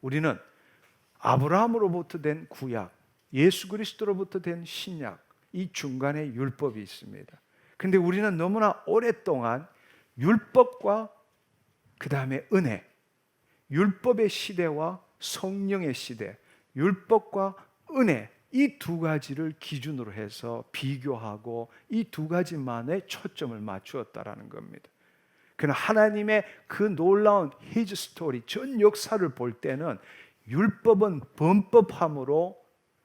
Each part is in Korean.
우리는 아브라함으로부터 된 구약, 예수 그리스도로부터 된 신약, 이 중간에 율법이 있습니다. 그런데 우리는 너무나 오랫동안 율법과 그 다음에 은혜, 율법의 시대와 성령의 시대, 율법과 은혜, 이 두 가지를 기준으로 해서 비교하고 이 두 가지만에 초점을 맞추었다라는 겁니다. 그러나 하나님의 그 놀라운 히즈 스토리, 전 역사를 볼 때는 율법은 범법함으로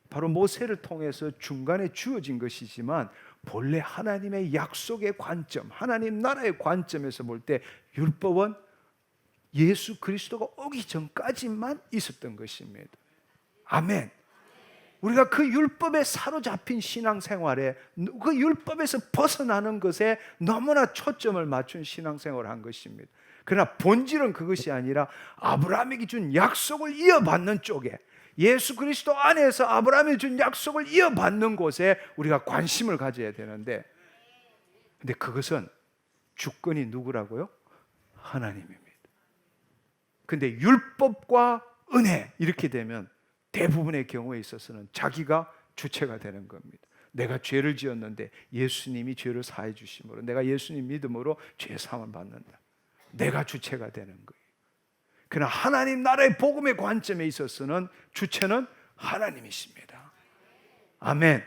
바로 모세를 통해서 중간에 주어진 것이지만 본래 하나님의 약속의 관점, 하나님 나라의 관점에서 볼 때 율법은 예수 그리스도가 오기 전까지만 있었던 것입니다. 아멘. 우리가 그 율법에 사로잡힌 신앙생활에, 그 율법에서 벗어나는 것에 너무나 초점을 맞춘 신앙생활을 한 것입니다. 그러나 본질은 그것이 아니라 아브라함에게 준 약속을 이어받는 쪽에, 예수 그리스도 안에서 아브라함이 준 약속을 이어받는 곳에 우리가 관심을 가져야 되는데, 근데 그것은 주권이 누구라고요? 하나님입니다. 근데 율법과 은혜 이렇게 되면 대부분의 경우에 있어서는 자기가 주체가 되는 겁니다. 내가 죄를 지었는데 예수님이 죄를 사해 주심으로, 내가 예수님 믿음으로 죄 사함을 받는다. 내가 주체가 되는 거예요. 그러나 하나님 나라의 복음의 관점에 있어서는 주체는 하나님이십니다. 아멘.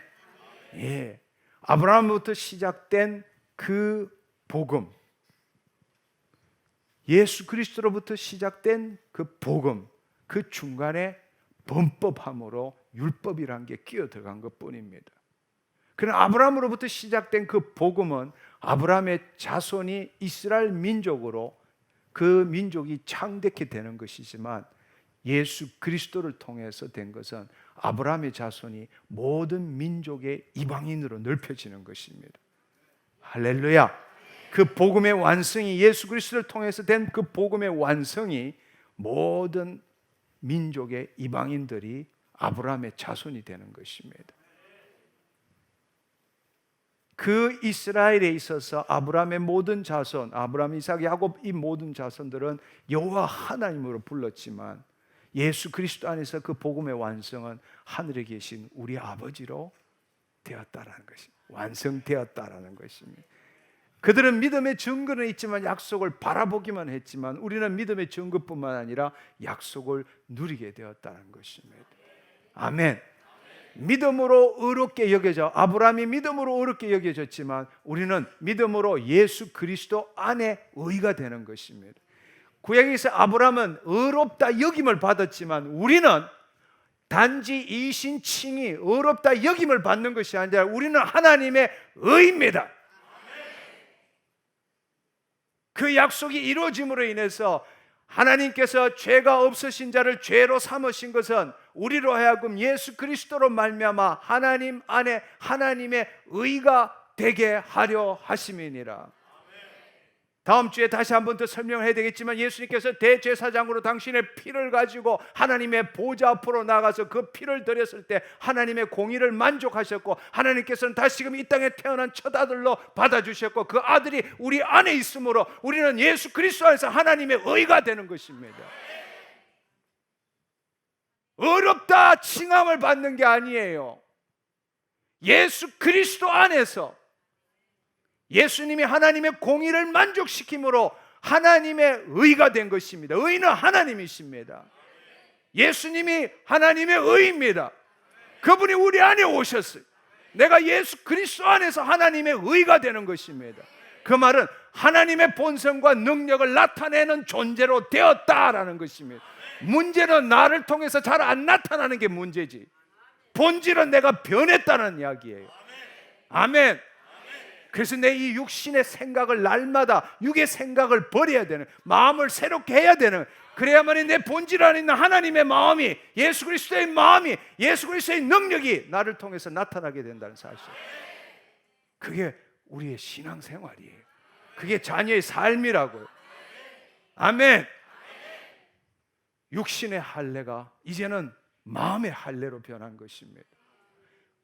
예. 아브라함부터 시작된 그 복음, 예수 그리스도로부터 시작된 그 복음, 그 중간에 범법함으로 율법이란 게 끼어 들어간 것뿐입니다. 그러나 아브라함으로부터 시작된 그 복음은 아브라함의 자손이 이스라엘 민족으로 그 민족이 창대케 되는 것이지만, 예수 그리스도를 통해서 된 것은 아브라함의 자손이 모든 민족의 이방인으로 넓혀지는 것입니다. 할렐루야. 그 복음의 완성이, 예수 그리스도를 통해서 된 그 복음의 완성이 모든 민족의 이방인들이 아브라함의 자손이 되는 것입니다. 그 이스라엘에 있어서 아브라함의 모든 자손, 아브라함, 이삭, 야곱, 이 모든 자손들은 여호와 하나님으로 불렀지만 예수 그리스도 안에서 그 복음의 완성은 하늘에 계신 우리 아버지로 되었다라는 것입니다. 완성되었다라는 것입니다. 그들은 믿음의 증거는 있지만 약속을 바라보기만 했지만 우리는 믿음의 증거뿐만 아니라 약속을 누리게 되었다는 것입니다. 아멘. 믿음으로 의롭게 여겨져, 아브라함이 믿음으로 의롭게 여겨졌지만 우리는 믿음으로 예수 그리스도 안에 의가 되는 것입니다. 구약에서 아브라함은 의롭다 여김을 받았지만 우리는 단지 이신칭이 의롭다 여김을 받는 것이 아니라 우리는 하나님의 의입니다. 그 약속이 이루어짐으로 인해서 하나님께서 죄가 없으신 자를 죄로 삼으신 것은 우리로 하여금 예수 그리스도로 말미암아 하나님 안에 하나님의 의가 되게 하려 하심이니라. 다음 주에 다시 한 번 더 설명해야 되겠지만 예수님께서 대제사장으로 당신의 피를 가지고 하나님의 보좌 앞으로 나가서 그 피를 드렸을 때 하나님의 공의를 만족하셨고, 하나님께서는 다시금 이 땅에 태어난 첫 아들로 받아주셨고, 그 아들이 우리 안에 있으므로 우리는 예수 그리스도 안에서 하나님의 의가 되는 것입니다. 의롭다 칭함을 받는 게 아니에요. 예수 그리스도 안에서 예수님이 하나님의 공의를 만족시킴으로 하나님의 의가 된 것입니다. 의는 하나님이십니다. 예수님이 하나님의 의입니다. 그분이 우리 안에 오셨어요. 내가 예수 그리스도 안에서 하나님의 의가 되는 것입니다. 그 말은 하나님의 본성과 능력을 나타내는 존재로 되었다라는 것입니다. 문제는 나를 통해서 잘 안 나타나는 게 문제지, 본질은 내가 변했다는 이야기예요. 아멘. 그래서 내 이 육신의 생각을 날마다 육의 생각을 버려야 되는, 마음을 새롭게 해야 되는, 그래야만이 내 본질 안에 있는 하나님의 마음이, 예수 그리스도의 마음이, 예수 그리스도의 능력이 나를 통해서 나타나게 된다는 사실. 그게 우리의 신앙생활이에요. 그게 자녀의 삶이라고요. 아멘. 육신의 할례가 이제는 마음의 할례로 변한 것입니다.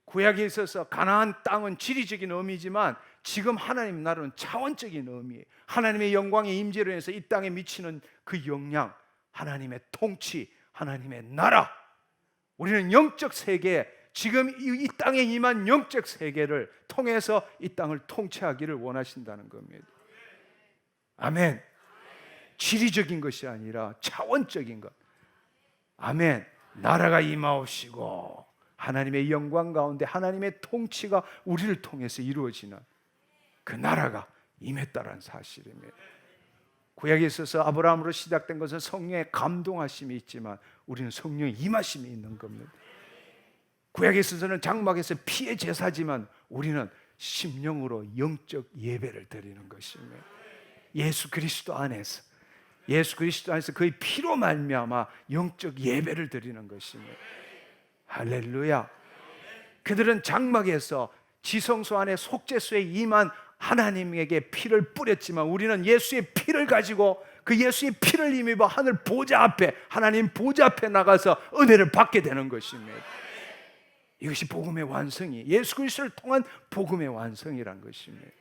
구약에 있어서 가나안 땅은 지리적인 의미지만 지금 하나님 나라는 차원적인 의미예요. 하나님의 영광의 임재로 인해서 이 땅에 미치는 그 영향, 하나님의 통치, 하나님의 나라, 우리는 영적 세계, 지금 이 땅에 임한 영적 세계를 통해서 이 땅을 통치하기를 원하신다는 겁니다. 아멘. 지리적인 것이 아니라 차원적인 것. 아멘. 나라가 임하옵시고 하나님의 영광 가운데 하나님의 통치가 우리를 통해서 이루어지는 그 나라가 임했다는 사실입니다. 구약에 있어서 아브라함으로 시작된 것은 성령의 감동하심이 있지만 우리는 성령의 임하심이 있는 겁니다. 구약에 있어서는 장막에서 피의 제사지만 우리는 심령으로 영적 예배를 드리는 것입니다. 예수 그리스도 안에서 그의 피로 말미암아 영적 예배를 드리는 것입니다. 할렐루야. 그들은 장막에서 지성소 안에 속죄소에 임한 하나님에게 피를 뿌렸지만 우리는 예수의 피를 가지고 그 예수의 피를 힘입어 하늘 보좌 앞에, 하나님 보좌 앞에 나가서 은혜를 받게 되는 것입니다. 이것이 복음의 완성이, 예수 그리스도를 통한 복음의 완성이란 것입니다.